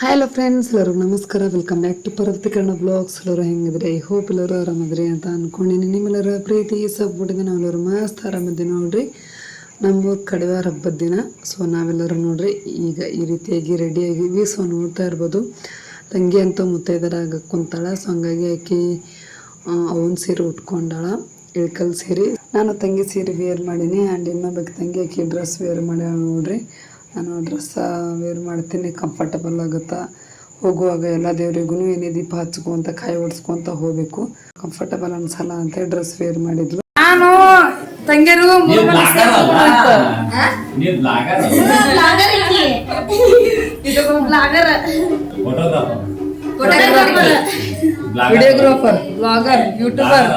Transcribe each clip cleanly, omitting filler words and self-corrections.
Hi hello friends, ಎಲ್ಲರಿಗೂ ನಮಸ್ಕಾರ. Welcome back to ಪರ್ವತೀಕರಣ ಬ್ಲಾಗ್ಸ್. ಎಲ್ಲರೂ ಹೆಂಗಿದ್ರೆ ಐ ಹೋಪ್ ಎಲ್ಲರೂ ಆರಾಮದ್ರಿ ಅಂತ ಅಂದ್ಕೊಂಡಿನಿ. ನಿಮ್ಮೆಲ್ಲರ ಪ್ರೀತಿ ಸಬ್ಬಿಟ್ಟಿದೆ. ನಾವೆಲ್ಲರೂ ಮಸ್ತ್ ಆರಾಮದ್ದೆ ನೋಡ್ರಿ. ನಮ್ಮ ಕಡಿವಾರ ಹಬ್ಬದ ದಿನ. ಸೊ ನಾವೆಲ್ಲರೂ ನೋಡ್ರಿ ಈಗ ಈ ರೀತಿಯಾಗಿ ರೆಡಿಯಾಗಿವಿ. ಸೊ ನೋಡ್ತಾ ಇರ್ಬೋದು, ತಂಗಿ ಅಂತೂ ಮುತ್ತೈದರಾಗ ಕುಂತಾಳ. ಸೊ ಹಂಗಾಗಿ ಆಕಿ ಅವನ ಸೀರೆ ಉಟ್ಕೊಂಡಾಳ, ಇಳ್ಕಲ್ ಸೀರೆ. ನಾನು ತಂಗಿ ಸೀರೆ ವೇರ್ ಮಾಡೀನಿ. ಆ್ಯಂಡ್ ಇನ್ನೊಬ್ಬಕ್ಕೆ ತಂಗಿ ಆಕಿ ಡ್ರೆಸ್ ವೇರ್ ಮಾಡ್ಯಾಳ ನೋಡ್ರಿ. ನಾನು ಡ್ರೆಸ್ ವೇರ್ ಮಾಡ್ತೀನಿ, ಕಂಫರ್ಟಬಲ್ ಆಗುತ್ತಾ. ಹೋಗುವಾಗ ಎಲ್ಲ ದೇವರಿಗೂ ಏನೇ ದೀಪ ಹಚ್ಕೊಂತ ಕಾಯಿ ಓಡಿಸ್ಕೊಂತ ಹೋಗಬೇಕು. ಕಂಫರ್ಟಬಲ್ ಅನ್ಸಲ್ಲ ಅಂತ ಡ್ರೆಸ್ ವೇರ್ ಮಾಡಿದ್ಲು. ನಾನು ತಂಗಿಯರು ವಿಡಿಯೋಗ್ರಾಫರ್, ಬ್ಲಾಗರ್, ಯೂಟ್ಯೂಬರ್.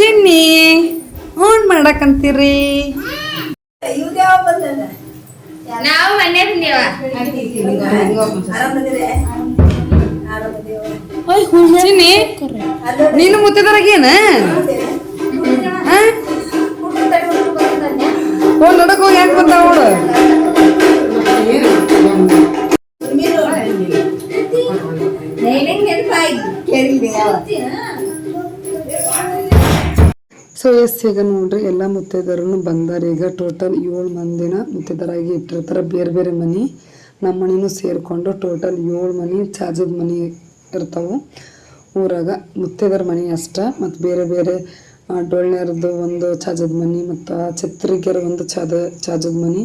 ಚಿನ್ನಿ ಫೋನ್ ಮಾಡಕಂತೀರಿ? ನಾವು ಮನೆ ಬಂದೇವ. ಚಿನ್ನಿ ನೀನು ಮುತ್ತಿದರಾಗೇನ ಫೋನ್ ನೋಡಕ್ ಹೋಗಿ ಯಾಕೆ ಬಂದ ಅವಳು? ಸೊ ಈಗ ನೋಡ್ರಿ ಎಲ್ಲ ಮುತ್ತೈದರನ್ನು ಬಂದಾರ. ಈಗ ಟೋಟಲ್ 7 ಮಂದಿನ ಮುತ್ತೈದರಾಗಿ ಇಟ್ಟಿರ್ತಾರೆ. ಬೇರೆ ಬೇರೆ ಮನೆ, ನಮ್ಮ ಮನೆಯೂ ಸೇರಿಕೊಂಡು ಟೋಟಲ್ 7 ಮನೆ ಚಾಜದ ಮನೆ ಇರ್ತಾವೆ ಊರಾಗ. ಮುತ್ತೈದರ ಮನೆ ಅಷ್ಟ. ಮತ್ತು ಬೇರೆ ಬೇರೆ ಡೊಳ್ಳ್ಯಾರದ್ದು ಒಂದು ಚಾಜದ ಮನೆ, ಮತ್ತು ಛತ್ರಿಗೆರ ಒಂದು ಚಾಜದ ಮನೆ,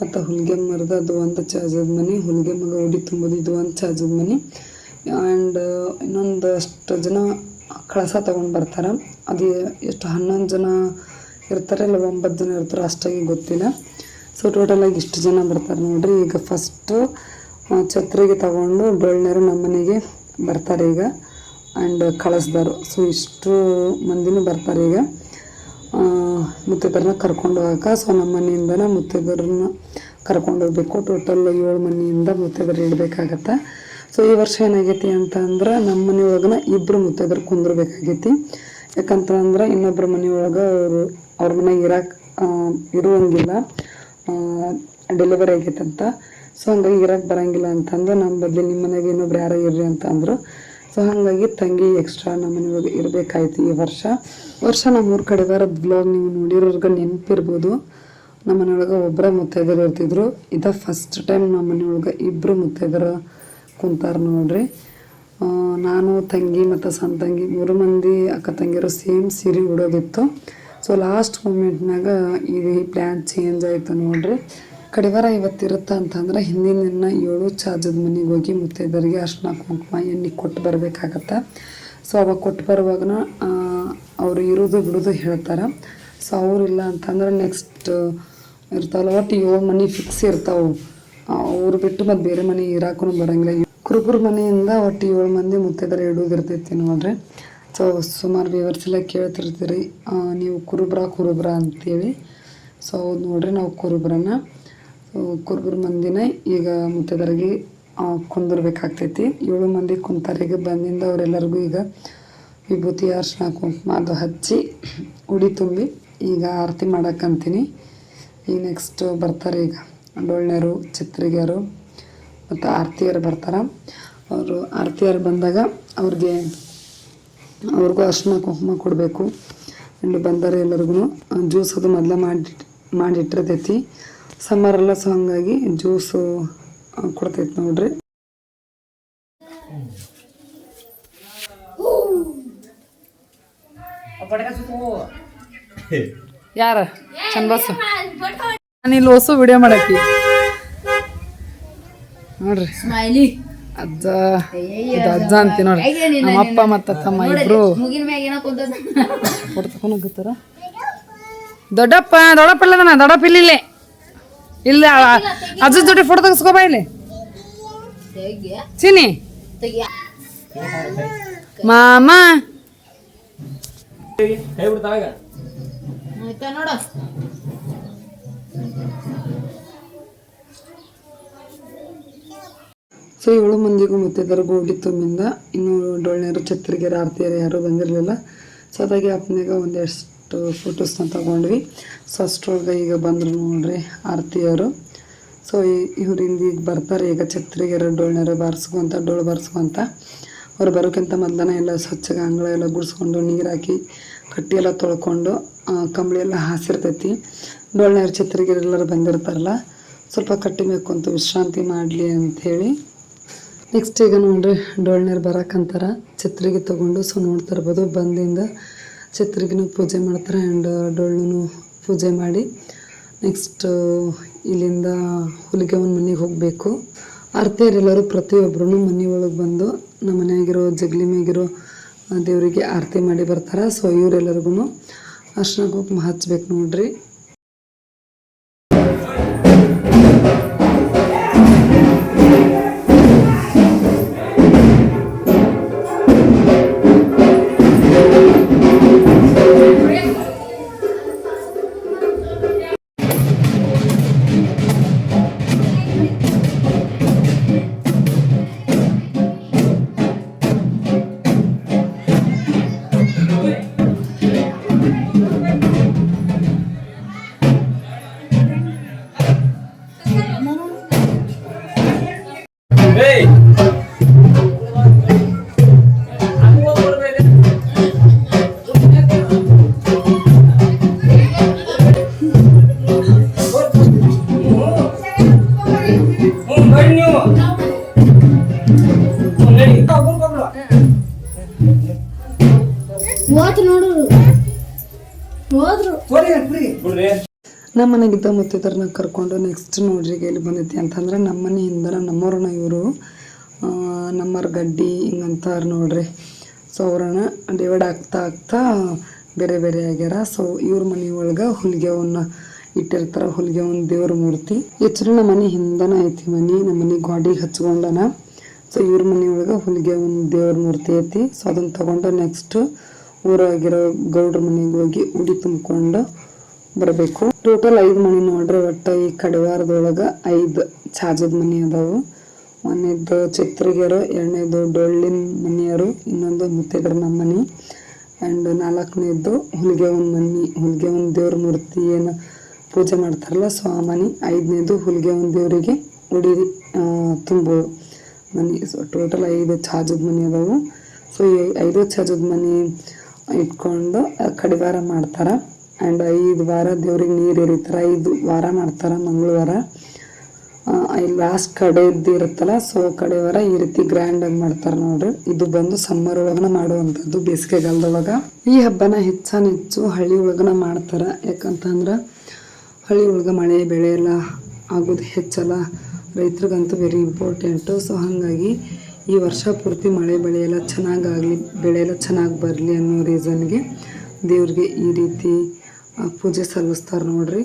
ಮತ್ತು ಹುಲ್ಗೆಮ್ಮರ್ದು ಅದು ಒಂದು ಚಾಜದ ಮನೆ, ಹುಲ್ಗೆಮ್ಮಗ ಉಡಿ ತುಂಬೋದು ಇದು ಒಂದು ಚಾಜದ ಮನೆ. ಆ್ಯಂಡ್ ಇನ್ನೊಂದಷ್ಟು ಜನ ಕಳಸ ತೊಗೊಂಡು ಬರ್ತಾರೆ. ಅದು ಎಷ್ಟು 11 ಜನ ಇರ್ತಾರೆ, ಇಲ್ಲ 9 ಜನ ಇರ್ತಾರೆ, ಅಷ್ಟಾಗಿ ಗೊತ್ತಿಲ್ಲ. ಸೊ ಟೋಟಲಾಗಿ ಇಷ್ಟು ಜನ ಬರ್ತಾರೆ ನೋಡ್ರಿ. ಈಗ ಫಸ್ಟು ಛತ್ರಿಗೆ ತಗೊಂಡು ಡೊಳ್ಳ್ನರು ನಮ್ಮ ಮನೆಗೆ ಬರ್ತಾರೆ ಈಗ. ಆ್ಯಂಡ್ ಕಳಿಸ್ದಾರು. ಸೊ ಇಷ್ಟು ಮಂದಿನೂ ಬರ್ತಾರೆ ಈಗ ಮುತ್ತೈದರನ್ನ ಕರ್ಕೊಂಡು ಹೋಗಕ್ಕೆ. ಸೊ ನಮ್ಮ ಮನೆಯಿಂದನೇ ಮುತ್ತೈದರನ್ನ ಕರ್ಕೊಂಡು ಹೋಗ್ಬೇಕು. ಟೋಟಲ್ 7 ಮನೆಯಿಂದ ಮುತ್ತೈದರು ಇಡಬೇಕಾಗತ್ತೆ. ಸೊ ಈ ವರ್ಷ ಏನಾಗೈತಿ ಅಂತಂದ್ರೆ, ನಮ್ಮ ಮನೆಯೊಳಗನ 2 ಮುತ್ತೈದರು ಕುಂದಿರ್ಬೇಕಾಗೈತಿ. ಯಾಕಂತಂದ್ರೆ ಇನ್ನೊಬ್ಬರ ಮನೆಯೊಳಗೆ ಅವ್ರ ಮನೆಗೆ ಇರುವಂಗಿಲ್ಲ, ಡೆಲಿವರಿ ಆಗೈತಂತ. ಸೊ ಹಂಗಾಗಿ ಇರಕ್ಕೆ ಬರೋಂಗಿಲ್ಲ ಅಂತಂದು ನಮ್ಮ ಬದಲಿ ನಿಮ್ಮ ಮನೆಗೆ ಇನ್ನೊಬ್ರು ಯಾರೋ ಇರ್ರಿ ಅಂತ ಅಂದರು. ಸೊ ಹಾಗಾಗಿ ತಂಗಿ ಎಕ್ಸ್ಟ್ರಾ ನಮ್ಮ ಮನೆಯೊಳಗೆ ಇರಬೇಕಾಯ್ತು ಈ ವರ್ಷ. ನಮ್ಮೂರ ಕಡೆ ಬರೋದು ಬ್ಲಾಗ್ ನೀವು ನೋಡಿರೋರ್ಗೆ ನೆನಪಿರ್ಬೋದು. ನಮ್ಮ ಮನೆಯೊಳಗೆ ಒಬ್ಬರ ಮುತ್ತೈದರು ಇರ್ತಿದ್ರು. ಇದು ಫಸ್ಟ್ ಟೈಮ್ ನಮ್ಮ ಮನೆಯೊಳಗೆ 2 ಮುತ್ತೈದರು ಕುಂತಾರ ನೋಡ್ರಿ. ನಾನು ತಂಗಿ ಮತ್ತು ಸಣ್ಣ ತಂಗಿ 3 ಮಂದಿ ಅಕ್ಕ ತಂಗಿಯರು ಸೇಮ್ ಸೀರೆ ಉಡೋದಿತ್ತು. ಸೊ ಲಾಸ್ಟ್ ಮೂಮೆಂಟ್ನಾಗ ಈಗ ಈ ಪ್ಲ್ಯಾನ್ ಚೇಂಜ್ ಆಯಿತು ನೋಡ್ರಿ. ಕಡಿವಾರ ಇವತ್ತಿರುತ್ತೆ ಅಂತಂದ್ರೆ ಹಿಂದಿನ ದಿನ 7 ಚಾಜದ ಮನೆಗೆ ಹೋಗಿ ಮುತ್ತೈದರಿಗೆ ಅರ್ಶಿನ ಕುಂಕುಮ ಎಣ್ಣೆ ಕೊಟ್ಟು ಬರಬೇಕಾಗತ್ತೆ. ಸೊ ಅವಾಗ ಕೊಟ್ಟು ಬರುವಾಗನ ಅವರು ಇರೋದು ಬಿಡೋದು ಹೇಳ್ತಾರೆ. ಸೊ ಅವರಿಲ್ಲ ಅಂತಂದ್ರೆ ನೆಕ್ಸ್ಟ್ ಇರ್ತಾವಲ್ಲ, ಒಟ್ಟು 7 ಮನೆ ಫಿಕ್ಸ್ ಇರ್ತಾವೆ. ಅವ್ರು ಬಿಟ್ಟು ಮತ್ತು ಬೇರೆ ಮನೆ ಇರಾಕೂ ಬರೋಂಗಿಲ್ಲ. ಕುರುಬರ ಮನೆಯಿಂದ ಒಟ್ಟು 7 ಮಂದಿ ಮುತ್ತೈದರ ಇಡೋದಿರ್ತೈತಿ ನೋಡ್ರಿ. ಸೊ ಸುಮಾರು ವ್ಯೂವರ್ಸ್ ಎಲ್ಲ ಕೇಳ್ತಿರ್ತೀರಿ, ನೀವು ಕುರುಬ್ರ ಅಂತೇಳಿ. ಸೊ ಹೌದು ನೋಡ್ರಿ, ನಾವು ಕುರುಬ್ರ ಮಂದಿನೇ ಈಗ ಮುತ್ತೈದರಿಗೆ ಕುಂದಿರ್ಬೇಕಾಗ್ತೈತಿ. 7 ಮಂದಿ ಕುಂತಾರೆ. ಈಗ ಬಂದಿಂದ ಅವರೆಲ್ಲರಿಗೂ ಈಗ ವಿಭೂತಿ ಅರ್ಶಿನ ಕುಂಕುಮ ಅದು ಹಚ್ಚಿ ಉಡಿ ತುಂಬಿ ಈಗ ಆರತಿ ಮಾಡಕ್ಕಂತೀನಿ. ಈಗ ನೆಕ್ಸ್ಟ್ ಬರ್ತಾರೆ ಈಗ ಡೊಳ್ಳ್ನರು, ಛತ್ರಿಗೆಯರು ಮತ್ತು ಆರತಿಯರು ಬರ್ತಾರೆ. ಅವರು ಆರತಿಯರು ಬಂದಾಗ ಅವ್ರಿಗೂ ಅರ್ಶಿನ ಕುಂಕುಮ ಕೊಡಬೇಕು. ಆ್ಯಂಡ್ ಬಂದರೆ ಎಲ್ಲರಿಗೂ ಜ್ಯೂಸ್ ಅದು ಮೊದಲೇ ಮಾಡಿಟ್ಟಿರ್ತೈತಿ. ಸಮ್ಮರೆಲ್ಲ. ಸೊ ಹಂಗಾಗಿ ಜ್ಯೂಸು ಕೊಡ್ತೈತಿ ನೋಡ್ರಿ. ಯಾರ ಚಂದ ಬಸ್ ನಾನು ಇಲ್ಲಿ ಹೊಸ ವಿಡಿಯೋ ಮಾಡಾಕಿ ನೋಡ್ರಿ. ಅಜ್ಜ ಇದು ಅಜ್ಜ ಅಂತೀವಿ ನೋಡ್ರಿ. ನಮ್ಮ ಅಪ್ಪ ಮತ್ತು ತಮ್ಮ ಇಬ್ರು ಕೊಡ್ತಕೊಂಡು ಹೋಗ್ತಾರ. ದೊಡ್ಡಪ್ಪ ಇಲ್ಲದನ, ದೊಡ್ಡಪ್ಪ ಇಲ್ಲಿಲ್ಲೇ ಇಲ್ಲ. ಅಜ್ಜದ ಜೊತೆ ಫೋಟೋ ತೆಗೆಸ್ಕೋಬಾ ಇಲ್ಲಿ. ಚಿನ್ನಿ ಮಾಮ ನೋಡ. ಸೊ 7 ಮಂದಿಗೂ ಮುತ್ತೈದರಿಗೂ ಉಡಿ ತುಂಬಿಂದ ಇನ್ನೂ ಡೊಳ್ಳ್ನರು, ಛತ್ರಿಗೆರ, ಆರತಿಯರು ಯಾರೂ ಬಂದಿರಲಿಲ್ಲ. ಸೊ ಅದಾಗಿ ಅಪ್ಪನಾಗ ಒಂದಷ್ಟು ಫೋಟೋಸ್ನ ತೊಗೊಂಡ್ವಿ. ಸೊ ಅಷ್ಟರೊಳಗೆ ಈಗ ಬಂದರು ನೋಡ್ರಿ ಆರತಿಯವರು. ಸೊ ಇವರಿಂದ ಈಗ ಬರ್ತಾರೆ ಈಗ ಛತ್ರಿಗೆ ಡೊಳ್ಳು ಬಾರಿಸ್ಕೊಂತ ಅವ್ರು ಬರೋಕ್ಕಿಂತ ಮೊದಲನೇ ಎಲ್ಲ ಸ್ವಚ್ಛಗೆ ಅಂಗಳ ಎಲ್ಲ ಗುಡಿಸ್ಕೊಂಡು ನೀರು ಹಾಕಿ ಕಟ್ಟಿ ಎಲ್ಲ ತೊಳ್ಕೊಂಡು ಕಂಬಳಿ ಎಲ್ಲ ಹಾಸಿರ್ತೈತಿ. ಡೊಳ್ಳು ಛತ್ರಿಗೆ ಎಲ್ಲರೂ ಬಂದಿರ್ತಾರಲ್ಲ, ಸ್ವಲ್ಪ ಕಟ್ಟಿ ಮೇಲ್ಕೊಂತ ವಿಶ್ರಾಂತಿ ಮಾಡಲಿ ಅಂಥೇಳಿ. ನೆಕ್ಸ್ಟ್ ಈಗ ನೋಡ್ರಿ ಡೊಳ್ಳು ಬರೋಕ್ಕಂತಾರ ಛತ್ರಿಗೆ ತೊಗೊಂಡು. ಸೊ ನೋಡ್ತಾ ಇರ್ಬೋದು ಬಂದಿಂದ ಛತ್ರಿಗೂ ಪೂಜೆ ಮಾಡ್ತಾರೆ ಆ್ಯಂಡ್ ಡೊಳ್ಳು ಪೂಜೆ ಮಾಡಿ ನೆಕ್ಸ್ಟ್ ಇಲ್ಲಿಂದ ಹುಲಿಗೆ ಒಂದು ಮನೆಗೆ ಹೋಗಬೇಕು. ಆರತಿಯರೆಲ್ಲರೂ ಪ್ರತಿಯೊಬ್ಬರೂ ಮನೆ ಒಳಗೆ ಬಂದು ನಮ್ಮ ಮನೆಯಾಗಿರೋ ಜಗಲಿ ಮೇಗಿರೋ ದೇವರಿಗೆ ಆರತಿ ಮಾಡಿ ಬರ್ತಾರೆ. ಸೊ ಇವರೆಲ್ಲರಿಗೂ ಅರ್ಶಿನ ಕುಂಕುಮ ಹಚ್ಬೇಕು ನೋಡ್ರಿ. ನಮ್ಮ ಮನೆಗಿದ್ದ ಮುತ್ತಿದ್ರನ್ನ ಕರ್ಕೊಂಡು ನೆಕ್ಸ್ಟ್ ನೋಡ್ರಿ ಎಲ್ಲಿ ಬಂದೈತಿ ಅಂತಂದ್ರೆ ನಮ್ಮ ಮನೆಯಿಂದ ನಮ್ಮವ್ರನ್ನ ಇವರು ನಮ್ಮವ್ರ ಗಡ್ಡಿ ಹಿಂಗಂತಾರೆ ನೋಡ್ರಿ. ಸೊ ಅವ್ರನ್ನ ಡಿವೈಡ್ ಆಗ್ತಾ ಬೇರೆ ಬೇರೆ ಆಗ್ಯಾರ. ಸೊ ಇವ್ರ ಮನೆ ಒಳಗೆ ಹುಲಿಗೆವನ್ನ ಇಟ್ಟಿರ್ತಾರೆ. ಹುಲಿಗೆ ಒಂದು ದೇವ್ರ ಮೂರ್ತಿ ಹೆಚ್ಚು ನಮ್ಮ ಮನೆ ಹಿಂದನ ಐತಿ. ನಮ್ಮ ಮನೆ ಗಾಡಿಗೆ ಹಚ್ಕೊಂಡನ. ಸೊ ಇವ್ರ ಮನೆ ಒಳಗೆ ಹುಲಿಗೆ ಒಂದು ದೇವ್ರ ಮೂರ್ತಿ ಐತಿ. ಸೊ ಅದನ್ನು ತಗೊಂಡು ನೆಕ್ಸ್ಟ್ ಊರಾಗಿರೋ ಗೌಡ್ರ ಮನೆಗೆ ಹೋಗಿ ಉಡಿ ತುಂಬಿಕೊಂಡು ಬರಬೇಕು. ಟೋಟಲ್ 5 ಮನೆ ನೋಡ್ರಿ. ಒಟ್ಟು ಈ ಕಡಿವಾರದೊಳಗೆ 5 ಚಾಜದ ಮನೆ ಅದಾವು. ಒಂದನೇದು ಛತ್ರಿಗೆರು, ಎರಡನೇದು ಡೊಳ್ಳಿನ ಮನೆಯರು, ಇನ್ನೊಂದು ಮುತ್ತೈದರ ನಮ್ಮ ಮನೆ ಆ್ಯಂಡ್ 4ನೇದು ಹುಲಿಗೆ ಒಂದು ಮನೆ, ಹುಲಿಗೆ ಒಂದು ದೇವ್ರ ಮೂರ್ತಿ ಏನು ಪೂಜೆ ಮಾಡ್ತಾರಲ್ಲ ಸೊ ಆ ಮನೆ. 5ನೇದು ಹುಲಿಗೆ ಒಂದು ದೇವರಿಗೆ ಉಡಿ ತುಂಬು ಮನೆ. ಸೊ ಟೋಟಲ್ 5 ಚಾಜದ ಮನೆ ಅದಾವು. ಸೊ ಈ 5 ಚಾಜದ ಮನೆ ಇಟ್ಕೊಂಡು ಕಡಿವಾರ ಮಾಡ್ತಾರೆ ಆ್ಯಂಡ್ 5 ವಾರ ದೇವ್ರಿಗೆ ನೀರು ಎರಿತಾರೆ. 5 ವಾರ ಮಾಡ್ತಾರೆ. ಮಂಗಳವಾರ ಲಾಸ್ಟ್ ಕಡೆದ್ದು ಇರುತ್ತಲ್ಲ ಸೊ ಕಡೆವಾರ ಈ ರೀತಿ ಗ್ರ್ಯಾಂಡಾಗಿ ಮಾಡ್ತಾರೆ ನೋಡ್ರಿ. ಇದು ಬಂದು ಸಮ್ಮರ್ ಒಳಗನ ಮಾಡುವಂಥದ್ದು, ಬೇಸಿಗೆಗಾಲದೊಳಗೆ. ಈ ಹಬ್ಬನ ಹೆಚ್ಚು ಹಳ್ಳಿ ಒಳಗನ ಮಾಡ್ತಾರೆ. ಯಾಕಂತಂದ್ರೆ ಹಳ್ಳಿ ಒಳಗೆ ಮಳೆ ಬೆಳೆ ಎಲ್ಲ ಆಗೋದು ಹೆಚ್ಚಲ್ಲ, ರೈತರಿಗಂತೂ ವೆರಿ ಇಂಪಾರ್ಟೆಂಟು. ಸೊ ಹಾಗಾಗಿ ಈ ವರ್ಷ ಪೂರ್ತಿ ಮಳೆ ಬೆಳೆ ಎಲ್ಲ ಚೆನ್ನಾಗಾಗಲಿ, ಬೆಳೆ ಎಲ್ಲ ಚೆನ್ನಾಗಿ ಬರಲಿ ಅನ್ನೋ ರೀಸನ್ಗೆ ದೇವ್ರಿಗೆ ಈ ರೀತಿ ಪೂಜೆ ಸಲ್ಲಿಸ್ತಾರೆ ನೋಡ್ರಿ.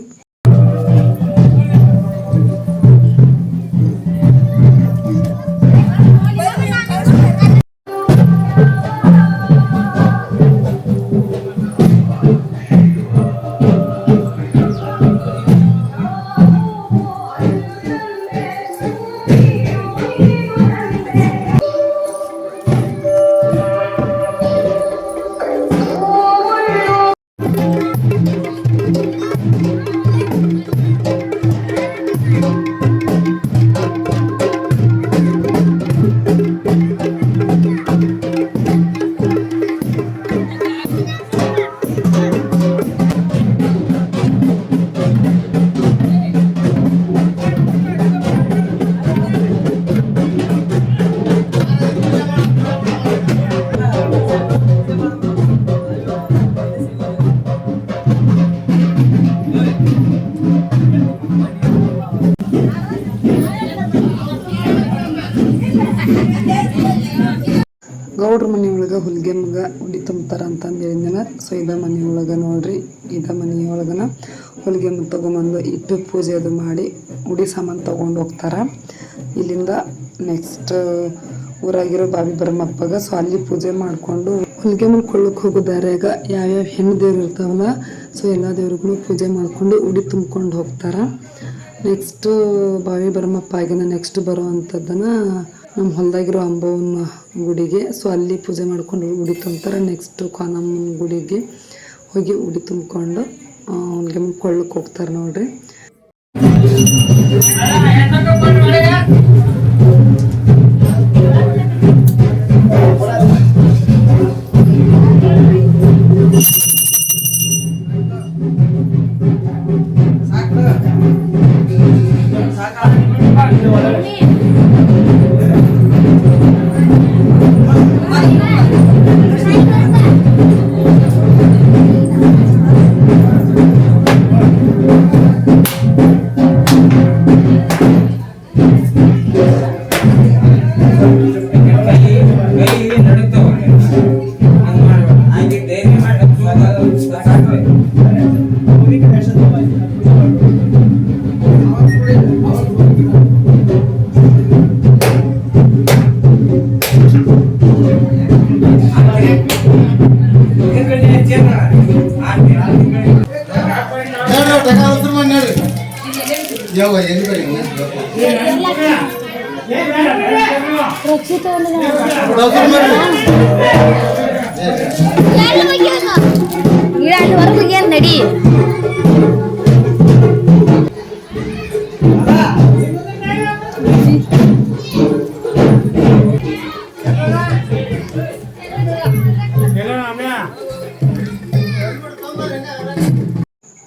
ಗೌಡ್ರ ಮನೆಯೊಳಗೆ ಹುಲಿಗೆ ಮಗ ಉಡಿ ತುಂಬ್ತಾರ ಅಂತಂದು ಹೇಳಿದ್ನಲ್ಲ. ಸೊ ಇದ ಮನೆಯೊಳಗೆ ನೋಡ್ರಿ, ಇದ ಮನೆಯೊಳಗನ ಹೊಲಿಗೆ ತೊಗೊಂಬಂದು ಇಟ್ಟು ಪೂಜೆ ಅದು ಮಾಡಿ ಉಡಿ ಸಾಮಾನು ತೊಗೊಂಡು ಹೋಗ್ತಾರೆ ಇಲ್ಲಿಂದ. ನೆಕ್ಸ್ಟ್ ಊರಾಗಿರೋ ಬಾವಿ ಬರಮಪ್ಪಗ ಸೊ ಅಲ್ಲಿ ಪೂಜೆ ಮಾಡಿಕೊಂಡು ಹೊಲಿಗೆ ಕೊಳ್ಳಕ್ಕೆ ಹೋಗೋ ದಾರ್ಯಾಗ ಯಾವ್ಯಾವ ಹೆಣ್ಣು ದೇವ್ರು ಇರ್ತಾವಲ್ಲ ಸೊ ಎಲ್ಲ ದೇವ್ರಿಗೂ ಪೂಜೆ ಮಾಡಿಕೊಂಡು ಉಡಿ ತುಂಬ್ಕೊಂಡು ಹೋಗ್ತಾರೆ. ನೆಕ್ಸ್ಟ್ ಬಾವಿ ಬರಮಪ್ಪ ಆಗಿನ ನೆಕ್ಸ್ಟ್ ಬರುವಂಥದ್ದನ್ನು ನಮ್ಮ ಹೊಲದಾಗಿರೋ ಅಂಬವ್ವನ ಗುಡಿಗೆ ಸೊ ಅಲ್ಲಿ ಪೂಜೆ ಮಾಡ್ಕೊಂಡು ಉಡಿ ತುಂಬ್ತಾರೆ. ನೆಕ್ಸ್ಟ್ ಕಾನಮ್ಮನ ಗುಡಿಗೆ ಹೋಗಿ ಉಡಿ ತುಂಬಿಕೊಂಡು ಅವನಿಗೆ ಕೊಳ್ಳಕ್ಕೆ ಹೋಗ್ತಾರೆ ನೋಡ್ರಿ. ಹೊರಗೆ ನಡಿ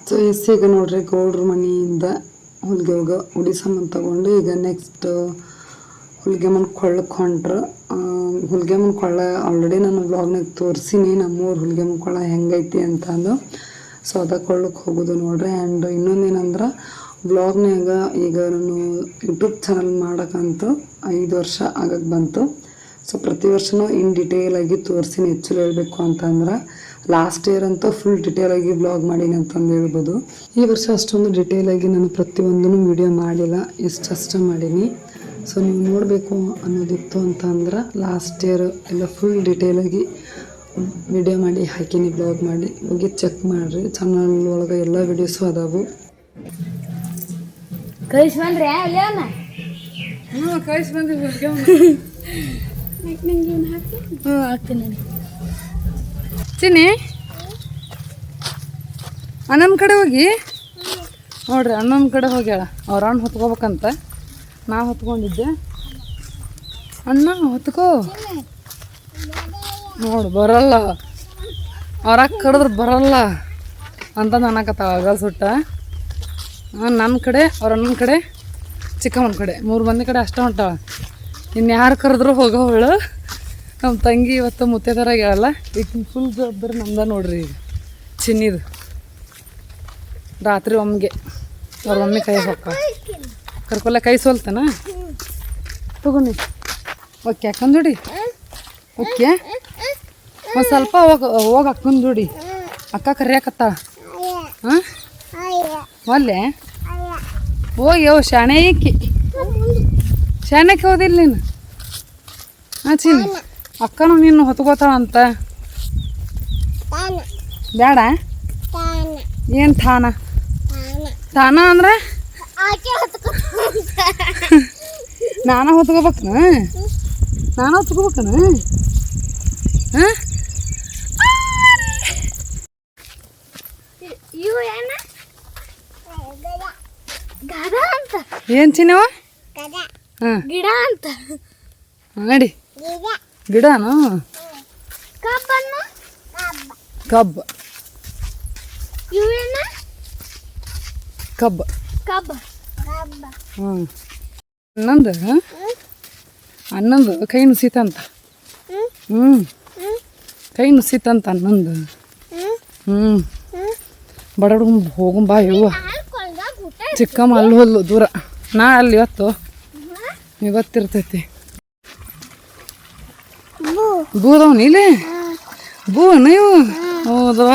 ಸೊ ಈಗ ನೋಡ್ರಿ ಗೌಡ್ರ ಮನೆಯಿಂದ ಹೊಲಿಗೆ ಉಡಿಸಮ್ಮನ್ ತಗೊಂಡು ಈಗ ನೆಕ್ಸ್ಟ್ ಹೊಲಿಗೆ ಮನೆ ಕೊಳ್ಳಕ್ಕೆ ಹೊಂಟ್ರು. ಹೊಲಿಗೆ ಮನೆ ಕೊಳ್ಳ ಆಲ್ರೆಡಿ ನಾನು ಬ್ಲಾಗ್ನಾಗ ತೋರಿಸಿನಿ ನಮ್ಮೂರು ಹೊಲಿಗೆ ಮನೆ ಕೊಳ್ಳ ಹೆಂಗೈತಿ ಅಂತ ಅಂದು. ಸೊ ಅದಕ್ಕೆ ಕೊಳ್ಳಕ್ಕೆ ಹೋಗೋದು ನೋಡ್ರಿ. ಆ್ಯಂಡ್ ಇನ್ನೊಂದೇನಂದ್ರೆ ಬ್ಲಾಗ್ನಾಗ ಈಗ ನಾನು ಯೂಟ್ಯೂಬ್ ಚಾನಲ್ ಮಾಡೋಕ್ಕಂತೂ 5 ವರ್ಷ ಆಗಕ್ಕೆ ಬಂತು. ಸೊ ಪ್ರತಿ ವರ್ಷವೂ ಇನ್ ಡಿಟೇಲಾಗಿ ತೋರಿಸಿನಿ. ಹೆಚ್ಚು ಹೇಳಬೇಕು ಅಂತಂದ್ರೆ ಲಾಸ್ಟ್ ಇಯರ್ ಅಂತೂ ಫುಲ್ ಡಿಟೇಲಾಗಿ ಬ್ಲಾಗ್ ಮಾಡೀನಿ ಅಂತಂದು ಹೇಳ್ಬೋದು. ಈ ವರ್ಷ ಅಷ್ಟೊಂದು ಡಿಟೇಲಾಗಿ ನಾನು ಪ್ರತಿಯೊಂದೂ ವಿಡಿಯೋ ಮಾಡಿಲ್ಲ, ಇಷ್ಟಷ್ಟು ಮಾಡೀನಿ. ಸೊ ನೀವು ನೋಡಬೇಕು ಅನ್ನೋದಿತ್ತು ಅಂತ ಅಂದ್ರೆ ಲಾಸ್ಟ್ ಇಯರ್ ಎಲ್ಲ ಫುಲ್ ಡಿಟೇಲಾಗಿ ವಿಡಿಯೋ ಮಾಡಿ ಹಾಕೀನಿ, ಬ್ಲಾಗ್ ಮಾಡಿ. ಹೋಗಿ ಚೆಕ್ ಮಾಡಿರಿ, ಚಾನಲ್ ಒಳಗೆ ಎಲ್ಲ ವಿಡಿಯೋಸು ಅದಾವು. ಕಳಿಸಿ ಬಂದ್ರೆ ಅಲ್ಲೇನ ಕಳಿಸಿ ಬಂದ್ರಿ ಹಾಕ್ತೀನಿ ಚಿನ್ನಿ. ಅಣ್ಣನ ಕಡೆ ಹೋಗಿ ನೋಡ್ರಿ, ಅಣ್ಣನ ಕಡೆ ಹೋಗ್ಯಾಳ. ಅವ್ರ ಅಣ್ಣ ಹೊತ್ಕೋಬೇಕಂತ ನಾ ಹೊತ್ಕೊಂಡಿದ್ದೆ. ಅಣ್ಣ ಹೊತ್ಕೋ ನೋಡು ಬರಲ್ಲ, ಅವ್ರ ಕರೆದ್ರೆ ಬರಲ್ಲ ಅಂತ ಅನ್ನಕತ್ತಾವ ಸುಟ್ಟ. ನನ್ನ ಕಡೆ ಅವ್ರ ಅಣ್ಣನ ಕಡೆ ಚಿಕ್ಕಮ್ಮನ ಕಡೆ 3 ಮಂದಿ ಕಡೆ ಅಷ್ಟೇ ಹೊಂಟಾಳ. ಇನ್ಯಾರು ಕರೆದ್ರು ಹೋಗೋವಳು. ನಮ್ಮ ತಂಗಿ ಇವತ್ತು ಮುತ್ತೈದರಾಗ್ಯಾಳಲ್ಲ, ಈಗ ಫುಲ್ ಜವಾಬ್ದಾರಿ ನಮ್ದ ನೋಡ್ರಿ. ಈಗ ಚಿನ್ನಿದು ರಾತ್ರಿ ಒಮ್ಮೆಗೆ ಅವ್ರ ಮಮ್ಮಿ ಕೈ ಹೊಕ್ಕ ಕರ್ಕೊಲ್ಲ, ಕೈ ಸೋಲ್ತಾನ ತಗೊಂಡು ಓಕೆ ಅಕ್ಕಂದು ಜೋಡಿ. ಓಕೆ ಒಂದು ಸ್ವಲ್ಪ ಹೋಗಿ ಅಕ್ಕಂದು ಜೋಡಿ. ಅಕ್ಕ ಕರಿಯಾಕತ್ತಾಳ. ಹಾಂ ಒಲ್ಲೆ ಹೋಗಿ ಶಾಣೆಕಿ ಶಾಣೆಕ್ಕೆ ಹೋದಿಲ್ಲ ನೀನು. ಹಾಂ ಚಿನ್ನಿ, ಅಕ್ಕನೂ ನೀನು ಹೊತ್ಕೋತಾಳಂತ ಬೇಡ. ಏನು ಥಾನ ತಾನ ಅಂದ್ರೆ ನಾನು ಹೊತ್ಕೋಬೇಕನ, ನಾನು ಹೊತ್ಕೋಬೇಕನ. ಹಾಂ ಏನು ಚಿನ್ನವ? ಹಾಂ ಗಿಡ ಅಂತ ನಡಿ. ಗಿಡನು ಕಬ್ಬ ಕಬ್ಬ ಕಬ್ಬ. ಹ್ಞೂ ಅನ್ನಂದು ಕೈ ನುಸಿತಂತ. ಹ್ಞೂ ಕೈ ನುಸಿತಂತ ಅನ್ನಂದು. ಹ್ಞೂ ಬಡ ಹುಡುಗ ಹೋಗುಂಬಾ ಇವ್ವ. ಚಿಕ್ಕಮ್ಮ ಅಲ್ಲಿ ಹೋದ್ಲು ದೂರ, ನಾ ಅಲ್ಲಿ ಇವತ್ತಿರ್ತೈತಿ. ಬೂದವನು ಇಲ್ಲಿ ಬೂ ನೀವು ಹೌದವ.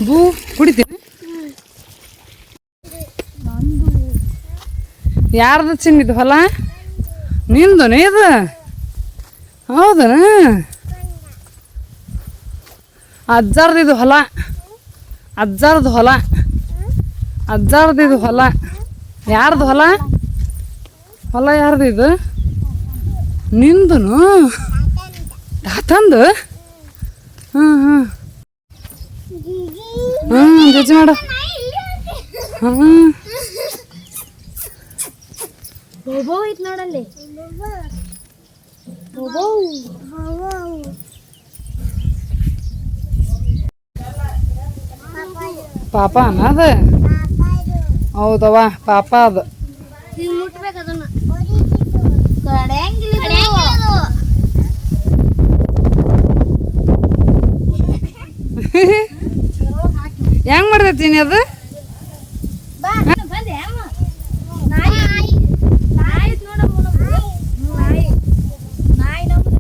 ಬೂ ಕುಡಿತೀನಿ. ಯಾರ್ದು ಚಿನ್ನಿದ್ದು ಹೊಲ? ನಿಂದನೇ ಇದು? ಹೌದನ? ಅಜ್ಜಾರ್ದಿದು ಹೊಲ, ಅಜ್ಜಾರ್ದು ಹೊಲ, ಅಜ್ಜಾರ್ದಿದು ಹೊಲ. ಯಾರ್ದು ಹೊಲ? ಹೊಲ ಯಾರ್ದು ಇದು? ನಿಂದನು? ತಾತಂದು? ಹ್ಞೂ ಹ್ಞೂ ಹ್ಞೂ ಜಜ್ಜಿ ಮಾಡು. ಹಾಂ ಬೋಬೋ ಐತ್ ನೋಡಲ್ಲಿ ಬೋಬೋ ಪಾಪ ಅದ ಹೌದವ ಪಾಪ ಅದು ಹಿಂಗ್ ಮುಟ್ಬೇಕು ಅದನ್ನ ಕಡೆಯಂಗಿಲ್ಲ ಹೆಂಗ್ ಮಾಡ್ತೈತಿ ನೀ ಅದು ಬಂದೆ ನಾಯಿ ನಾಯಿ ನೋಡಮ್ಮ ನಾಯಿ ನಾಯಿ ನಮ್ದು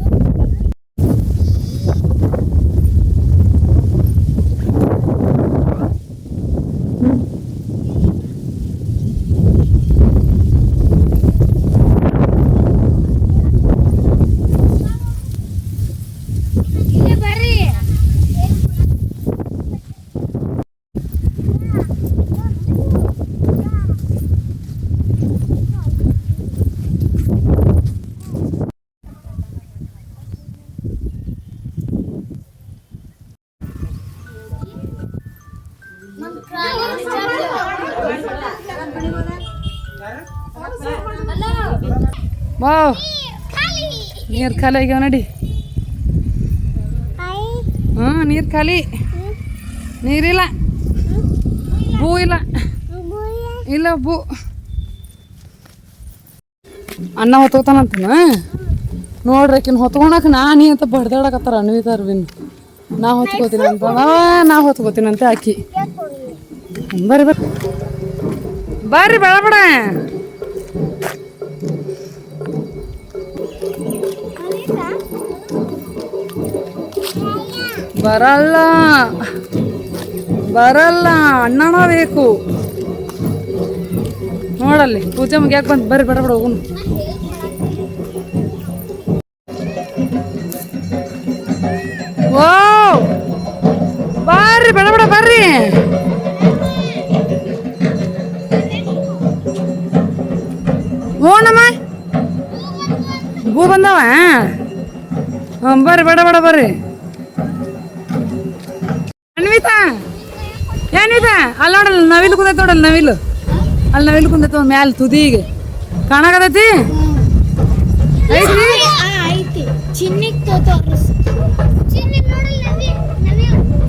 ಇಲ್ಲೇ ಬರ್ರಿ ವಾವ್ ನೀರು ಖಾಲಿ ಆಗ್ಯಾವ ನಡಿ ಹಾಂ ನೀರು ಖಾಲಿ ನೀರಿಲ್ಲ ಬೂ ಇಲ್ಲ ಇಲ್ಲ ಬೂ ಅನ್ನ ಹೊತ್ಕೋತಾನಂತನ ನೋಡ್ರಿ ಆಕಿನ ಹೊತ್ಕೊಳಕ್ ನೀ ಅಂತ ಬಡ್ದಾಡಕತ್ತಾರ ಅನ್ವಿತಾ ಅರ್ವಿನ್ ನಾ ಹೊತ್ಕೋತೀನಿ ಅಂತ ನಾ ಹೊತ್ಕೋತೀನಿ ಅಂತ ಆಕಿ ಬರ್ರಿ ಬರ್ರಿ ಬರ್ರಿ ಬೇಡ ಬೇಡ ಬರಲ್ಲ ಬರಲ್ಲ ಅಣ್ಣನ ಬೇಕು ನೋಡಲ್ಲಿ ಪೂಜೆ ಮುಗಿಯಾಕ ಬಂದು ಬರ್ರಿ ಬೇಡ ಬೇಡ ಹೋಗುನು ಓ ಬರ್ರಿ ಬೇಡ ಬೇಡ ಬರ್ರಿ ಓಣಮ್ಮ ಬೂ ಬಂದವ ಬರ್ರಿ ಬೇಡ ಬೇಡ ಬರ್ರಿ ಅನ್ವಿತಾ ಏನ್ವಿತಾ ಅಲ್ಲಿ ನೋಡಲ್ಲ ನವಿಲು ಕುಂದೈತೆ ನೋಡಲ್ಲ ನವಿಲು ಅಲ್ಲಿ ನವಿಲು ಕುಂದೈತೆ ಮ್ಯಾಲ ತುದಿಗೆ ಕಾಣಕತೈತಿ ಐತ್ರಿ ಐತಿ ಚಿನ್ನಿಗ್ ತೋರಿಸು ಚಿನ್ನಿಗ್ ನೋಡಲ್ಲ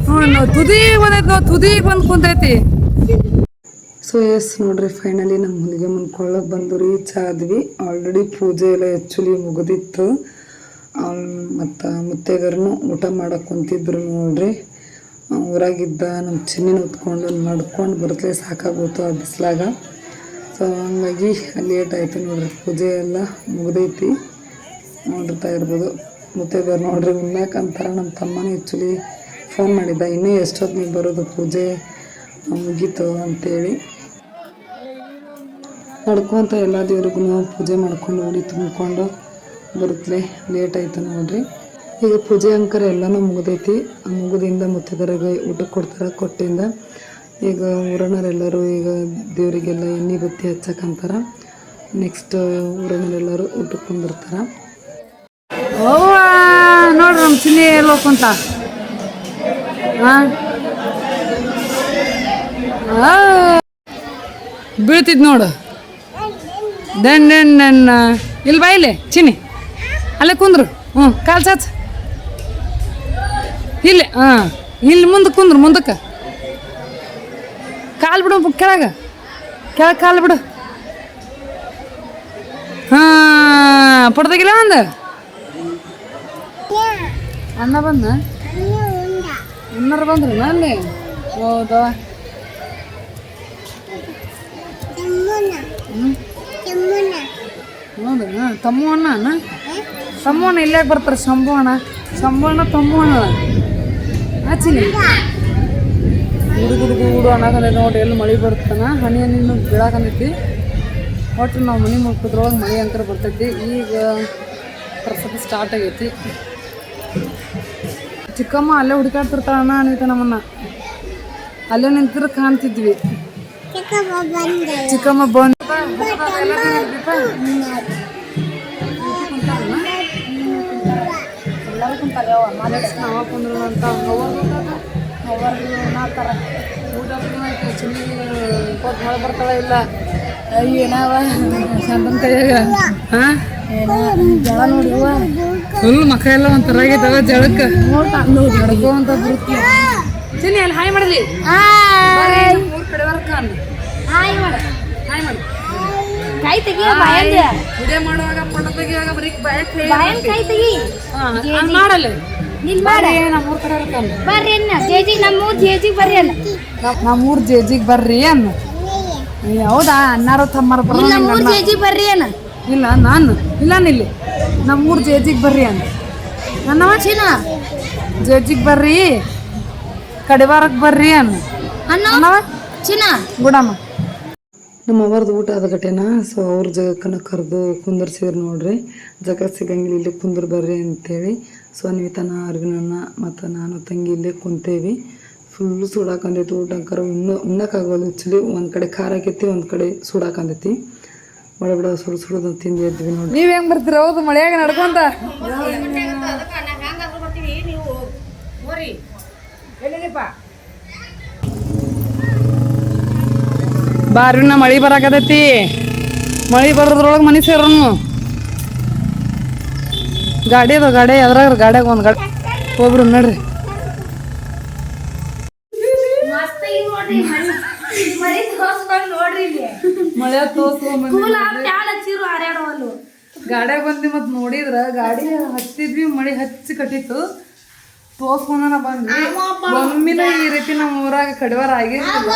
ಹ್ಞೂ ತುದಿಗೆ ಬಂದೈತಿ ನಾವು ತುದಿಗೆ ಬಂದು ಕುಂತೈತಿ ಸೊ ಎಸ್ ನೋಡ್ರಿ ಫೈನಲಿ ನಮ್ಮ ಹುಲಿಗೆ ಮುನ್ಕೊಳ್ಳೋಕೆ ಬಂದು ರೀಚ್ ಆದ್ವಿ ಆಲ್ರೆಡಿ ಪೂಜೆ ಎಲ್ಲ ಆ್ಯಕ್ಚುಲಿ ಮುಗಿದಿತ್ತು ಮತ್ತು ಮುತ್ತೈದರನ್ನು ಊಟ ಮಾಡಕ್ಕೆ ಕುಂತಿದ್ರು ನೋಡ್ರಿ ಊರಾಗಿದ್ದ ನಮ್ಮ ಚಿನ್ನಿನ ಹೊತ್ಕೊಂಡು ನಡ್ಕೊಂಡು ಬರ್ತಲೇ ಸಾಕಾಗೋತು ಆ ಬಿಸಿಲಾಗ ಸೊ ಹಂಗಾಗಿ ಲೇಟ್ ಆಯಿತು ನೋಡ್ರಿ ಪೂಜೆ ಎಲ್ಲ ಮುಗ್ದೈತಿ ನೋಡಿರ್ತಾ ಇರ್ಬೋದು ಮುತ್ತೈದವ್ರು ನೋಡ್ರಿ ಉಣ್ಣಾಕಂತಾರೆ ನಮ್ಮ ತಮ್ಮನೇ ಆ್ಯಕ್ಚುಲಿ ಫೋನ್ ಮಾಡಿದ್ದ ಇನ್ನೂ ಎಷ್ಟೊತ್ತು ನೀವು ಬರೋದು ಪೂಜೆ ಮುಗೀತು ಅಂತೇಳಿ ನಡ್ಕೊತ ಎಲ್ಲ ದೇವ್ರಿಗೂ ಪೂಜೆ ಮಾಡ್ಕೊಂಡು ಉಡಿ ತುಂಬಿಕೊಂಡು ಬರುತ್ತಲೇ ಲೇಟ್ ಆಯಿತು ನೋಡ್ರಿ ಈಗ ಪೂಜೆ ಅಂಕರ ಎಲ್ಲನೂ ಮುಗಿದೈತಿ ಮುಗಿದಿಂದ ಮುತ್ತೈದರಿಗೆ ಊಟಕ್ಕೆ ಕೊಡ್ತಾರೆ ಕೊಟ್ಟಿಂದ ಈಗ ಊರಣ್ಣರೆಲ್ಲರೂ ಈಗ ದೇವರಿಗೆಲ್ಲ ಎಣ್ಣೆ ಬತ್ತಿ ಹಚ್ಚಕ್ಕಂತಾರ ನೆಕ್ಸ್ಟ್ ಊರಣ್ಣರೆಲ್ಲರೂ ಊಟಕ್ಕೆ ಕುಂದಿರ್ತಾರೆ ಓವ್ವ ನೋಡ್ರಿ ನಮ್ಮ ಚಿನ್ನಿ ಎಲ್ಲ ಹೋಗ್ಕೊಂತ ಹಾಂ ಬೀಳ್ತಿದ್ ನೋಡು ದಣ್ಣ ಇಲ್ಲಿ ಬಾ ಇಲ್ಲಿ ಚಿನ್ನಿ ಅಲ್ಲೇ ಕುಂದ್ರು ಹ್ಞೂ ಕಾಲು ಚಾಚ್ ಇಲ್ಲಿ ಹಾಂ ಇಲ್ಲಿ ಮುಂದಕ್ಕೆ ಕುಂದ್ರು ಮುಂದಕ್ಕೆ ಕಾಲು ಬಿಡು ಕೆಳಗೆ ಕಾಲು ಬಿಡು ಹಾಂ ಪಡ್ದಾಗಿಲ್ಲ ಒಂದು ಅಣ್ಣ ಬಂದ ಅಣ್ಣರು ಬಂದ್ರು ಅಲ್ಲಿ ಹೌದಾ ಹೌದು ಹಾಂ ತಮ್ಮು ಅಣ್ಣ ಇಲ್ಲೇ ಬರ್ತಾರೆ ಶಂಭು ಅಣ್ಣ ತಮ್ಮು ಅಣ್ಣ ಹಚ್ಚಿನಿ ಹುಡುಗು ಅನ್ನಕಂದೈತಿ ನೋಡ್ರಿ ಎಲ್ಲಿ ಮಳೆ ಬರ್ತಾನ ಹನಿ ಬೀಳಾಕಂದೈತಿ ಒಟ್ಟು ನಾವು ಮನೆ ಮುಟ್ಕೋದ್ರೊಳಗೆ ಮಳೆ ಅಂಕರ ಬರ್ತೈತಿ ಈಗ ಪರಿಸ್ಥಿತಿ ಸ್ಟಾರ್ಟ್ ಆಗೈತಿ ಚಿಕ್ಕಮ್ಮ ಅಲ್ಲೇ ಹುಡುಕಾಡ್ತಿರ್ತಾಳಣ್ಣ ಅನ್ನೈತೆ ನಮ್ಮನ್ನ ಅಲ್ಲೇ ನಿಂತಿದ್ರೆ ಕಾಣ್ತಿದ್ವಿ ಚಿಕ್ಕಮ್ಮ ಬಂದು ಎಲ್ಲರೂ ಕುಂತಾರೆ ನಾವ ಕುಂದ್ರು ಅಂತ ಊಟ ಚಿನ್ನಿ ಕೊಟ್ಟು ಮಳೆ ಬರ್ತಾಳ ಇಲ್ಲ ಏನಾವ ಶಾಂತನ ಕೈಯಾಗ ಹಾಂ ಜಳ ನೋಡಿವ ಫುಲ್ ಮಕ್ಕ ಎಲ್ಲ ಒಂಥರ ಆಗೈತವ ಜಳಕ್ಕೆ ಜಳಕೋ ಅಂತ ಬರುತ್ತೆ ಚಿನ್ನಿ ಅಲ್ಲಿ ಹಾಯ್ ಮಾಡಿದ್ವಿ ಮೂರು ಕಡೆ ವರ್ಕ ಹಾಯ್ ಮಾಡು ಹಾಯ್ ಮಾಡಿ ಕೈ ತೆಗಿಯೋ ಬಾಯಂದ ವಿಡಿಯೋ ಮಾಡುವಾಗ ಫೋಟೋ ತೆಗಿಯುವಾಗ ಬರೀ ಬಾಯನ್ ಕೈ ತೆಗಿ ಮಾಡಲ್ಲ ನಿಲ್ ಮಾಡ ನಮ್ಮೂರ ಕಡೆ ವರ್ಕ ಬರ್ರಿ ಅನ್ನ ಜೇಜಿಗೆ ನಮ್ಮೂರ್ ಜೇಜಿಗೆ ಬರ್ರಿ ಅನ್ನ ನಮ್ಮೂರ್ ಜೇಜಿಗೆ ಬರ್ರಿ ಅನ್ನ ಹೌದಾ ಅನ್ನಾರು ತಮ್ಮಾರ ನಮ್ಮೂರ್ ಜೇಜಿಗೆ ಬರ್ರಿ ಅನ್ನ ಇಲ್ಲ ನಾನು ಇಲ್ಲ ಇಲ್ಲಿ ನಮ್ಮೂರ್ ಜೇಜಿಗೆ ಬರ್ರಿ ಅನ್ನ ನನ್ನವ ಚಿನ್ನ ಜೇಜಿಗೆ ಬರ್ರಿ ಕಡಿವಾರಕ್ಕೆ ಬರ್ರಿ ಅನ್ನ ಅನ್ನವ ಚಿನ್ನ ಗುಡಮ್ಮ ನಮ್ಮ ಅವರದು ಊಟ ಆದ ಗಟ್ಟೆನ ಸೊ ಅವ್ರ ಜಗಕ್ಕನ ಕರೆದು ಕುಂದರ್ಸಿದ್ರು ನೋಡ್ರಿ ಜಗ ಸಿಗಂಗಿಲ್ಲ ಇಲ್ಲಿ ಕುಂದ್ರ ಬರ್ರಿ ಅಂತೇಳಿ ಸೊ ಅನ್ವಿತನ ಅರ್ವಿನನ್ನ ಮತ್ತು ನಾನು ತಂಗಿ ಇಲ್ಲೇ ಕುಂತೇವಿ ಫುಲ್ಲು ಸುಡಾಕಂದೈತಿ ಊಟ ಕರ ಉಣ್ಣಕ್ಕಾಗಲ್ಲ ಆ್ಯಕ್ಚುಲಿ ಒಂದು ಕಡೆ ಖಾರ ಆಕೈತಿ ಒಂದು ಕಡೆ ಸುಡಾಕಂದೈತಿ ಬಡ ಬಡ ಸುಡು ತಿಂದು ಎದ್ವಿ ನೋಡಿ ನೀವು ಹೆಂಗೆ ಬರ್ತೀರ ಹೌದು ಮಳೆಯಾಗ ನಡ್ಕೊಂತ ಬಾರಿನ ಮಳೆ ಬರಾಕತೈತಿ ಮಳೆ ಬರೋದ್ರೊಳಗೆ ಮನೆ ಸೇರೋನು ಗಾಡಿ ಅದ ಗಾಡಿ ಅದ್ರಾಗ ಗಾಡ್ಯಾಗ ಒಂದು ಗಾಡಿ ಹೋಗ್ಬಿಡು ನೋಡ್ರಿ ಮಳೆ ಗಾಡ್ಯಾಗ ಬಂದಿ ಮತ್ ನೋಡಿದ್ರ ಗಾಡಿ ಹತ್ತಿದ್ವಿ ಮಳೆ ಹಚ್ಚಿ ಕಟ್ಟಿತ್ತು ತೋರ್ಸ್ಕೊಂಡನ ಬಂದ್ವಿ ಒಮ್ಮಿನ ಈ ರೀತಿ ನಮ್ಮ ಊರಾಗ ಕಡಿವಾರ ಆಗಿರ್ತಿಲ್ಲ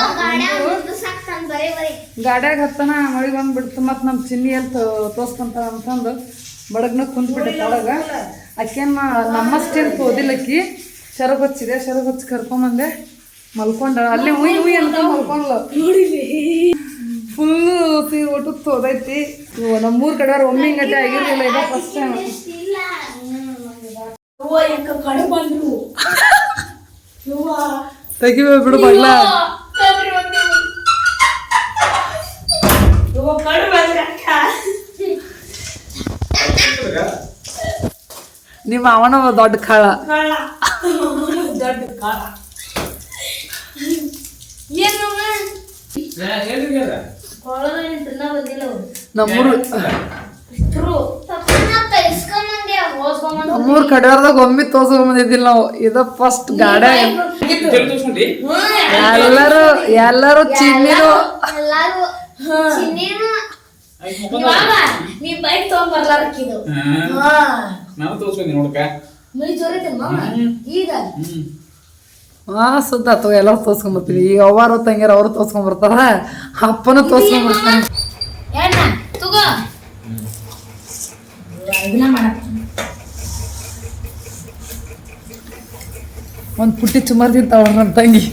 ಗಾಡ್ಯಾಗ ಹತ್ತನ ಮಳೆ ಬಂದ್ಬಿಡ್ತು ಮತ್ತು ನಮ್ಮ ಚಿನ್ನಿ ಎಲ್ಲಿ ತೋರ್ಸ್ಕೊಂತಾರ ಅಂತಂದು ಬಡಗ್ನ ಕುಂತ್ಬಿಟ್ಟೆ ಒಳಗ ಆಕೆನ ನಮ್ಮಷ್ಟೇನು ತೋದಿಲ್ಲಕ್ಕಿ ಶರಗ್ ಹಚ್ಚಿದೆ ಶರಗ್ ಹಚ್ಚಿ ಕರ್ಕೊಂಬಂದೆ ಮಲ್ಕೊಂಡ ಅಲ್ಲಿ ಉಯ್ ಉಯ್ ಅಂತ ಮಲ್ಕೊಂಡ್ಲು ಫುಲ್ಲು ಒಟ್ಟು ತೋದೈತಿ ನಮ್ಮೂರ್ ಕಡೆಯವ್ರು ಒಮ್ಮೆ ಹಿಂಗತೆ ಆಗಿರ್ಲಿಲ್ಲ ಇದು ಫಸ್ಟ್ ಟೈಮ್ ತೆಗಿವ ಬಿಡು ಬಗ್ಲ ನಿಮ್ಮ ಅವನ ದೊಡ್ಡ ಕಾಳ ನಮ್ಮೂರ್ ಕಡೆಯವ್ರದಾಗ ಒಮ್ಮೆ ತೋರ್ಸ್ಕೊಂಬಂದಿದ್ದಿಲ್ಲ ನಾವು ಇದು ಫಸ್ಟ್ ಗಾಡ ಎಲ್ಲರೂ ಚಿನ್ನಿರು ಸುತ್ತ ಎಲ್ಲರೂ ತೋರ್ಸ್ಕೊಂಬರ್ತೀವಿ ಈಗ ಅವ್ವಾರು ತಂಗಿಯರ ಅವರು ತೋರ್ಸ್ಕೊಂಬರ್ತಾರ ಅಪ್ಪನ ತೋರ್ಸ್ಕೊಂಬರ್ತಾನೆ ಒಂದು ಪುಟ್ಟಿ ಸುಮಾರು ತಿಂತಾವ ನನ್ನ ತಂಗಿ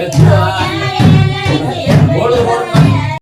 ಎದ್ದು